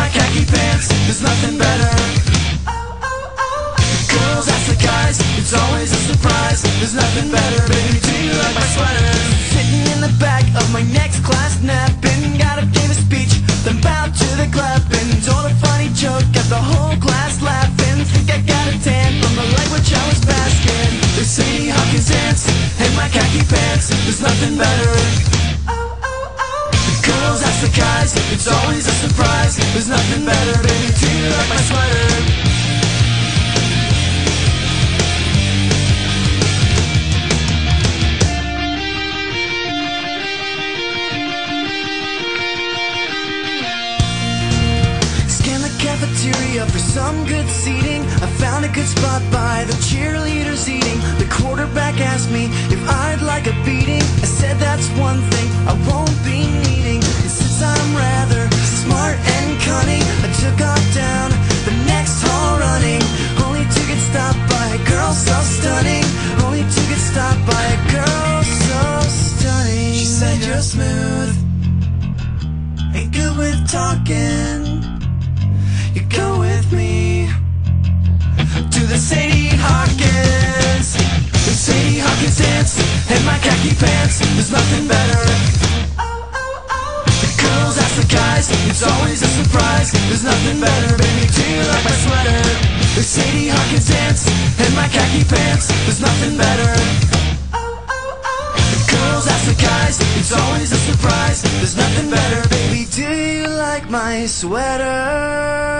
my khaki pants, there's nothing better. The girls ask the guys, it's always a surprise. There's nothing better, baby, do you like my sweater? Sitting in the back of my next class napping, got up, gave a speech, then bowed to the clapping. Told a funny joke, got the whole class laughing. Think I got a tan from the light which I was basking. There's Sadie Hawkins' ants and my khaki pants, there's nothing better. The girls ask the guys, it's always a surprise. There's nothing better, baby, do you like my sweater? Cafeteria for some good seating. I found a good spot by the cheerleaders eating. The quarterback asked me if I'd like a beating. I said that's one thing I won't be needing. And since I'm rather smart and cunning, I took off down the next hall running, only to get stopped by a girl so stunning. Only to get stopped by a girl so stunning. She said you're smooth, ain't good with talking. You go with me to the Sadie Hawkins. The Sadie Hawkins dance and my khaki pants, there's nothing better. The girls ask the guys, it's always a surprise. There's nothing better, baby, do you like my sweater? The Sadie Hawkins dance and my khaki pants, there's nothing better. The girls ask the guys, it's always a surprise. There's nothing better, baby, do you like my sweater?